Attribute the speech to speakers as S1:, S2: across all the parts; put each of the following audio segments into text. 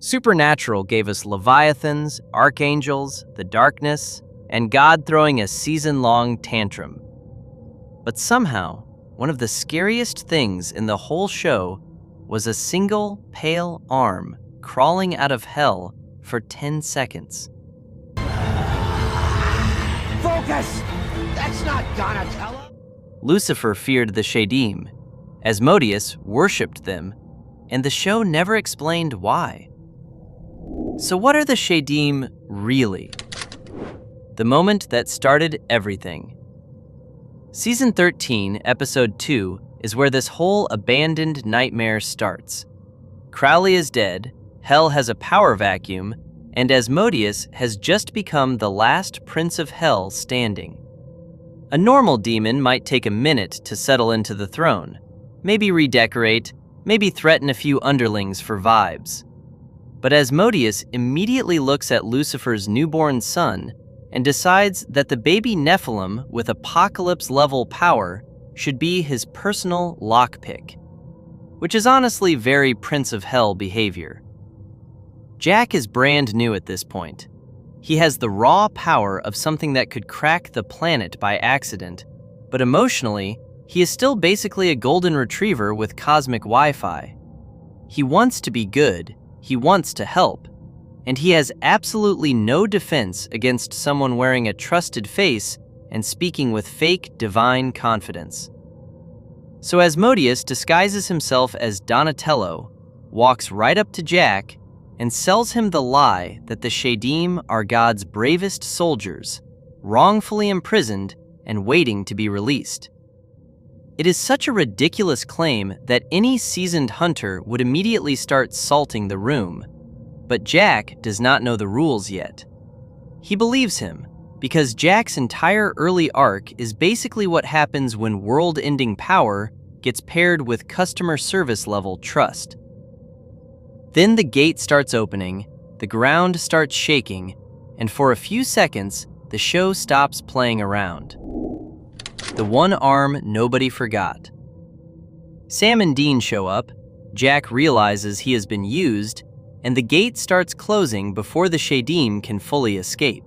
S1: Supernatural gave us leviathans, archangels, the darkness, and God throwing a season-long tantrum. But somehow, one of the scariest things in the whole show was a single, pale arm crawling out of hell for 10 seconds.
S2: Focus! That's not Donatello!
S1: Lucifer feared the SHADIM, Asmodeus worshipped them, and the show never explained why. So what are the SHADIM really? The moment that started everything. Season 13, Episode 2, is where this whole abandoned nightmare starts. Crowley is dead, Hell has a power vacuum, and Asmodeus has just become the last Prince of Hell standing. A normal demon might take a minute to settle into the throne, maybe redecorate, maybe threaten a few underlings for vibes. But Asmodeus immediately looks at Lucifer's newborn son and decides that the baby Nephilim with apocalypse-level power should be his personal lockpick, which is honestly very Prince of Hell behavior. Jack is brand new at this point. He has the raw power of something that could crack the planet by accident, but emotionally, he is still basically a golden retriever with cosmic Wi-Fi. He wants to be good, he wants to help, and he has absolutely no defense against someone wearing a trusted face and speaking with fake divine confidence. So Asmodeus disguises himself as Donatello, walks right up to Jack, and sells him the lie that the SHADIM are God's bravest soldiers, wrongfully imprisoned and waiting to be released. It is such a ridiculous claim that any seasoned hunter would immediately start salting the room, but Jack does not know the rules yet. He believes him, because Jack's entire early arc is basically what happens when world-ending power gets paired with customer service level trust. Then the gate starts opening, the ground starts shaking, and for a few seconds, the show stops playing around. The one arm nobody forgot. Sam and Dean show up, Jack realizes he has been used, and the gate starts closing before the SHADIM can fully escape.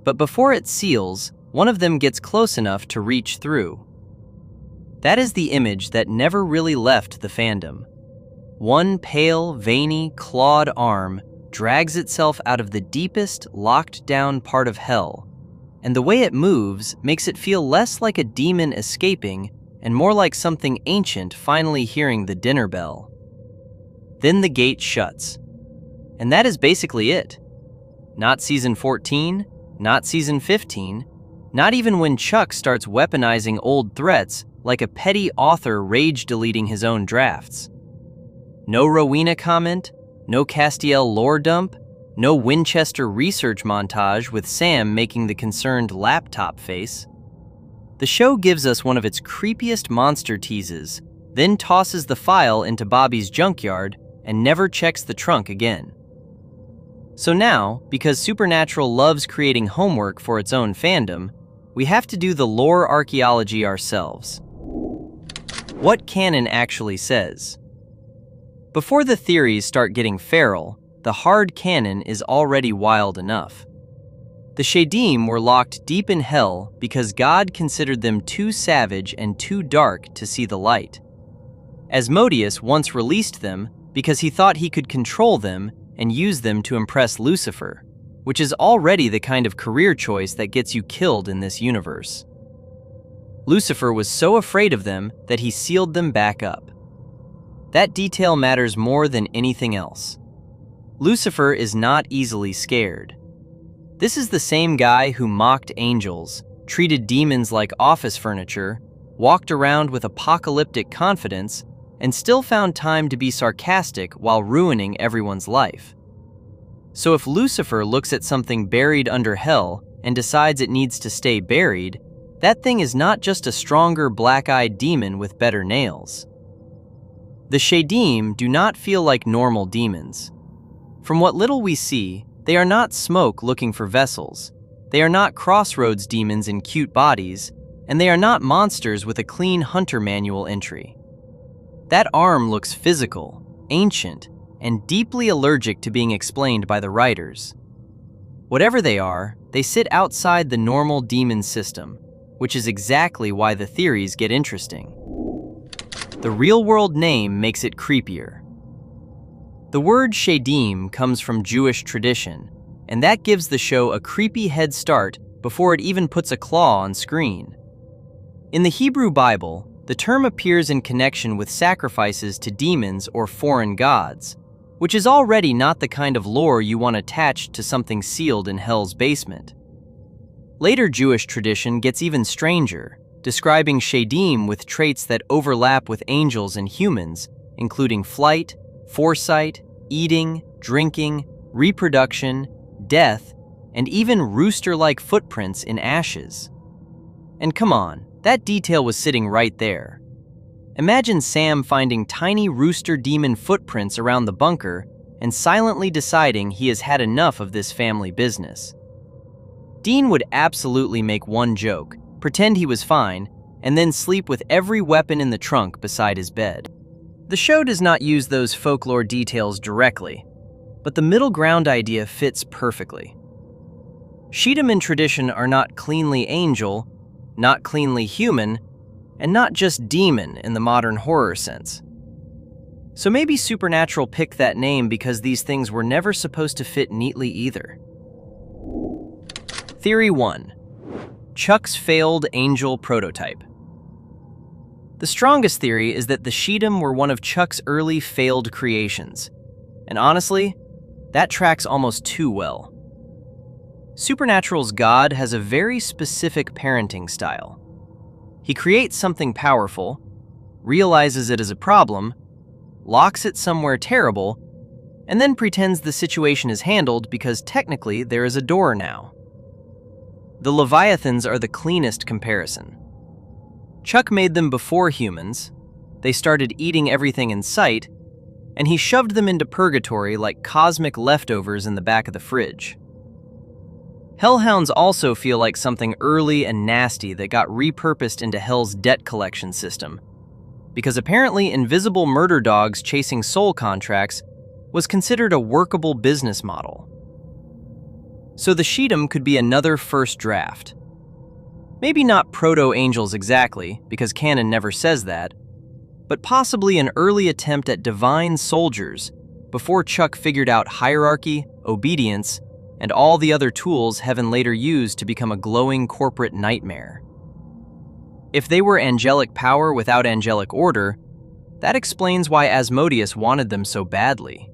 S1: But before it seals, one of them gets close enough to reach through. That is the image that never really left the fandom. One pale, veiny, clawed arm drags itself out of the deepest, locked-down part of hell, and the way it moves makes it feel less like a demon escaping and more like something ancient finally hearing the dinner bell. Then the gate shuts. And that is basically it. Not season 14, not season 15, not even when Chuck starts weaponizing old threats like a petty author rage-deleting his own drafts. No Rowena comment, no Castiel lore dump, no Winchester research montage with Sam making the concerned laptop face. The show gives us one of its creepiest monster teases, then tosses the file into Bobby's junkyard and never checks the trunk again. So now, because Supernatural loves creating homework for its own fandom, we have to do the lore archaeology ourselves. What canon actually says? Before the theories start getting feral, the hard canon is already wild enough. The SHADIM were locked deep in hell because God considered them too savage and too dark to see the light. Asmodeus once released them because he thought he could control them and use them to impress Lucifer, which is already the kind of career choice that gets you killed in this universe. Lucifer was so afraid of them that he sealed them back up. That detail matters more than anything else. Lucifer is not easily scared. This is the same guy who mocked angels, treated demons like office furniture, walked around with apocalyptic confidence, and still found time to be sarcastic while ruining everyone's life. So if Lucifer looks at something buried under hell and decides it needs to stay buried, that thing is not just a stronger black-eyed demon with better nails. The SHADIM do not feel like normal demons. From what little we see, they are not smoke looking for vessels, they are not crossroads demons in cute bodies, and they are not monsters with a clean hunter manual entry. That arm looks physical, ancient, and deeply allergic to being explained by the writers. Whatever they are, they sit outside the normal demon system, which is exactly why the theories get interesting. The real-world name makes it creepier. The word SHADIM comes from Jewish tradition, and that gives the show a creepy head start before it even puts a claw on screen. In the Hebrew Bible, the term appears in connection with sacrifices to demons or foreign gods, which is already not the kind of lore you want attached to something sealed in hell's basement. Later Jewish tradition gets even stranger, describing SHADIM with traits that overlap with angels and humans, including flight, foresight, eating, drinking, reproduction, death, and even rooster-like footprints in ashes. And come on, that detail was sitting right there. Imagine Sam finding tiny rooster demon footprints around the bunker and silently deciding he has had enough of this family business. Dean would absolutely make one joke, pretend he was fine, and then sleep with every weapon in the trunk beside his bed. The show does not use those folklore details directly, but the middle ground idea fits perfectly. SHADIM and tradition are not cleanly angel, not cleanly human, and not just demon in the modern horror sense. So maybe Supernatural picked that name because these things were never supposed to fit neatly either. Theory 1. Chuck's failed angel prototype. The strongest theory is that the SHADIM were one of Chuck's early failed creations, and honestly, that tracks almost too well. Supernatural's God has a very specific parenting style. He creates something powerful, realizes it is a problem, locks it somewhere terrible, and then pretends the situation is handled because technically there is a door now. The Leviathans are the cleanest comparison. Chuck made them before humans, they started eating everything in sight, and he shoved them into purgatory like cosmic leftovers in the back of the fridge. Hellhounds also feel like something early and nasty that got repurposed into Hell's debt collection system, because apparently invisible murder dogs chasing soul contracts was considered a workable business model. So the SHADIM could be another first draft. Maybe not proto-angels exactly, because canon never says that, but possibly an early attempt at divine soldiers before Chuck figured out hierarchy, obedience, and all the other tools heaven later used to become a glowing corporate nightmare. If they were angelic power without angelic order, that explains why Asmodeus wanted them so badly.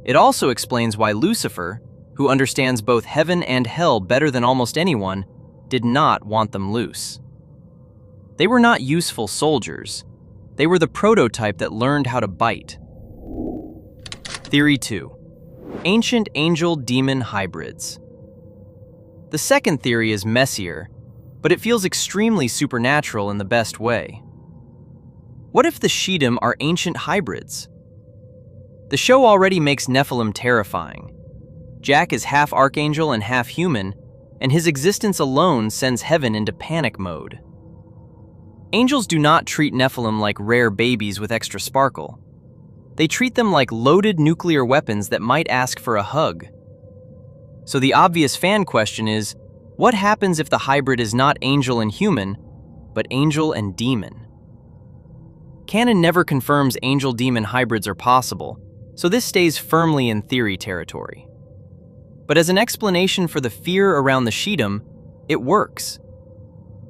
S1: It also explains why Lucifer, who understands both heaven and hell better than almost anyone, did not want them loose. They were not useful soldiers. They were the prototype that learned how to bite. Theory 2. Ancient angel-demon hybrids. The second theory is messier, but it feels extremely supernatural in the best way. What if the SHADIM are ancient hybrids? The show already makes Nephilim terrifying. Jack is half archangel and half human, and his existence alone sends heaven into panic mode. Angels do not treat Nephilim like rare babies with extra sparkle. They treat them like loaded nuclear weapons that might ask for a hug. So the obvious fan question is, what happens if the hybrid is not angel and human, but angel and demon? Canon never confirms angel-demon hybrids are possible, so this stays firmly in theory territory. But as an explanation for the fear around the SHADIM, it works.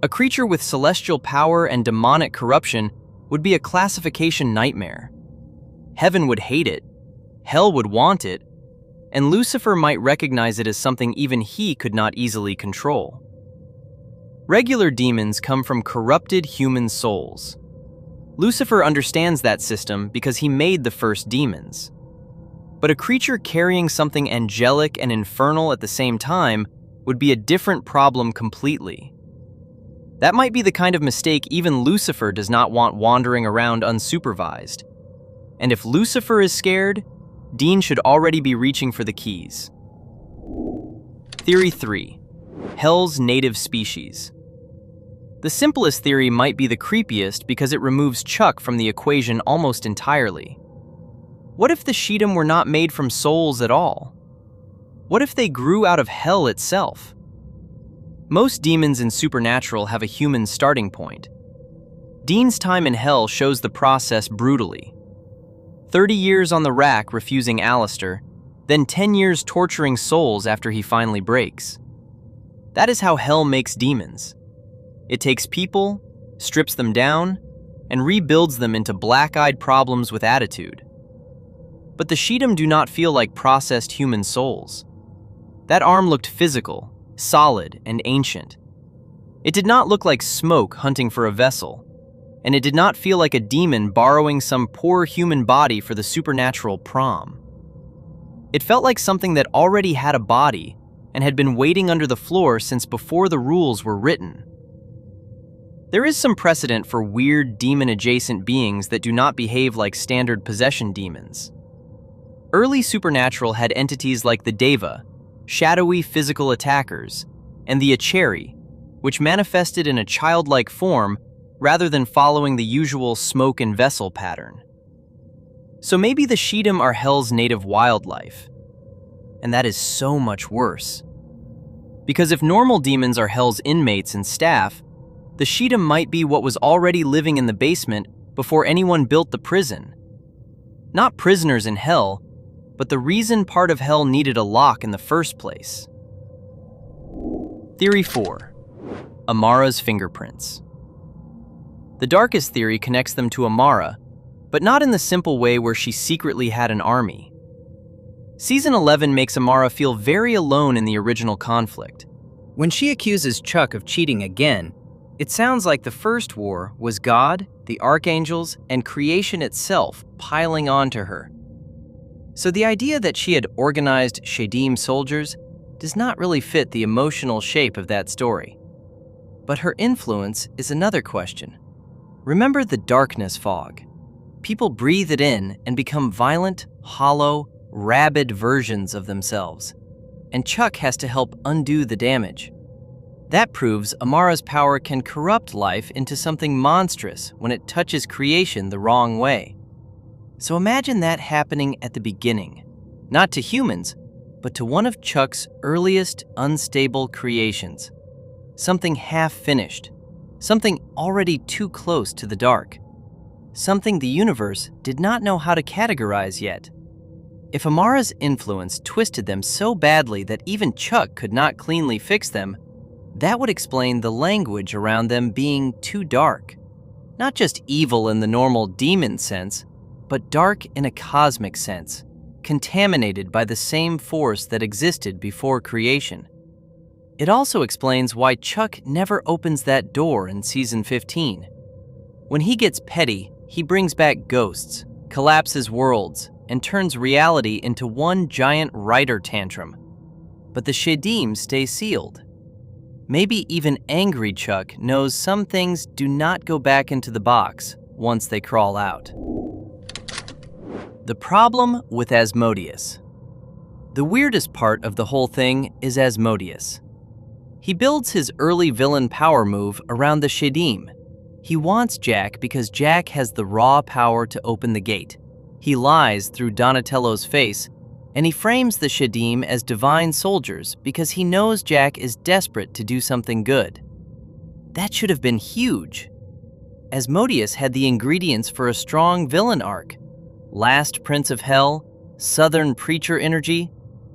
S1: A creature with celestial power and demonic corruption would be a classification nightmare. Heaven would hate it, hell would want it, and Lucifer might recognize it as something even he could not easily control. Regular demons come from corrupted human souls. Lucifer understands that system because he made the first demons. But a creature carrying something angelic and infernal at the same time would be a different problem completely. That might be the kind of mistake even Lucifer does not want wandering around unsupervised. And if Lucifer is scared, Dean should already be reaching for the keys. Theory 3. Hell's native species. The simplest theory might be the creepiest because it removes Chuck from the equation almost entirely. What if the SHADIM were not made from souls at all? What if they grew out of hell itself? Most demons in Supernatural have a human starting point. Dean's time in hell shows the process brutally. 30 years on the rack refusing Alistair, then 10 years torturing souls after he finally breaks. That is how hell makes demons. It takes people, strips them down, and rebuilds them into black-eyed problems with attitude. But the SHADIM do not feel like processed human souls. That arm looked physical, solid, and ancient. It did not look like smoke hunting for a vessel, and it did not feel like a demon borrowing some poor human body for the supernatural prom. It felt like something that already had a body and had been waiting under the floor since before the rules were written. There is some precedent for weird demon-adjacent beings that do not behave like standard possession demons. Early Supernatural had entities like the Deva, shadowy physical attackers, and the Acheri, which manifested in a childlike form rather than following the usual smoke and vessel pattern. So maybe the SHADIM are hell's native wildlife. And that is so much worse. Because if normal demons are hell's inmates and staff, the SHADIM might be what was already living in the basement before anyone built the prison. Not prisoners in hell, but the reason part of hell needed a lock in the first place. Theory 4. Amara's fingerprints. The darkest theory connects them to Amara, but not in the simple way where she secretly had an army. Season 11 makes Amara feel very alone in the original conflict. When she accuses Chuck of cheating again, it sounds like the first war was God, the archangels, and creation itself piling onto her. So the idea that she had organized SHADIM soldiers does not really fit the emotional shape of that story. But her influence is another question. Remember the darkness fog. People breathe it in and become violent, hollow, rabid versions of themselves. And Chuck has to help undo the damage. That proves Amara's power can corrupt life into something monstrous when it touches creation the wrong way. So imagine that happening at the beginning, not to humans, but to one of Chuck's earliest unstable creations. Something half-finished, something already too close to the dark, something the universe did not know how to categorize yet. If Amara's influence twisted them so badly that even Chuck could not cleanly fix them, that would explain the language around them being too dark. Not just evil in the normal demon sense, but dark in a cosmic sense, contaminated by the same force that existed before creation. It also explains why Chuck never opens that door in season 15. When he gets petty, he brings back ghosts, collapses worlds, and turns reality into one giant writer tantrum. But the SHADIM stay sealed. Maybe even angry Chuck knows some things do not go back into the box once they crawl out. The problem with Asmodeus. The weirdest part of the whole thing is Asmodeus. He builds his early villain power move around the SHADIM. He wants Jack because Jack has the raw power to open the gate. He lies through Donatello's face, and he frames the SHADIM as divine soldiers because he knows Jack is desperate to do something good. That should have been huge. Asmodeus had the ingredients for a strong villain arc. Last Prince of Hell, Southern Preacher energy,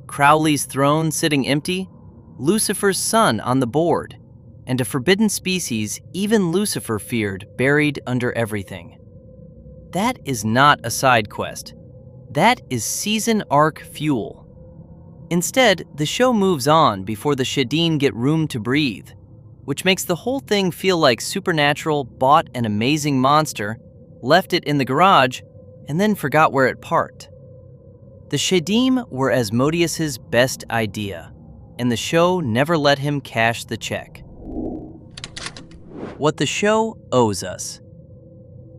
S1: Crowley's throne sitting empty, Lucifer's son on the board, and a forbidden species even Lucifer feared buried under everything. That is not a side quest. That is season arc fuel. Instead, the show moves on before the SHADIM get room to breathe, which makes the whole thing feel like Supernatural bought an amazing monster, left it in the garage, and then forgot where it parked. The SHADIM were Asmodeus's best idea, and the show never let him cash the check. What the show owes us.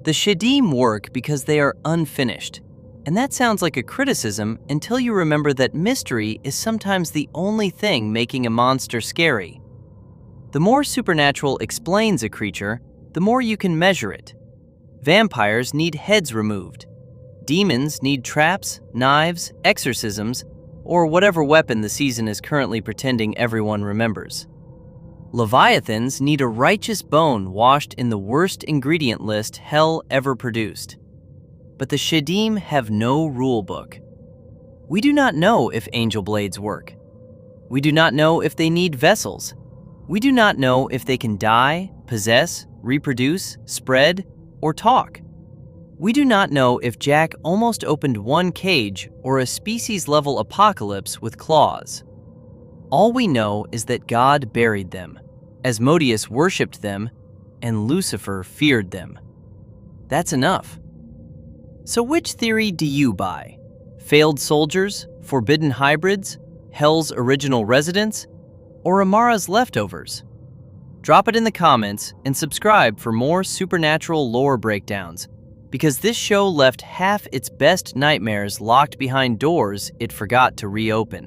S1: The SHADIM work because they are unfinished, and that sounds like a criticism until you remember that mystery is sometimes the only thing making a monster scary. The more Supernatural explains a creature, the more you can measure it. Vampires need heads removed. Demons need traps, knives, exorcisms, or whatever weapon the season is currently pretending everyone remembers. Leviathans need a righteous bone washed in the worst ingredient list hell ever produced. But the SHADIM have no rule book. We do not know if angel blades work. We do not know if they need vessels. We do not know if they can die, possess, reproduce, spread, or talk. We do not know if Jack almost opened one cage or a species-level apocalypse with claws. All we know is that God buried them, Asmodeus worshipped them, and Lucifer feared them. That's enough. So which theory do you buy? Failed soldiers, forbidden hybrids, Hell's original residents, or Amara's leftovers? Drop it in the comments and subscribe for more supernatural lore breakdowns, because this show left half its best nightmares locked behind doors it forgot to reopen.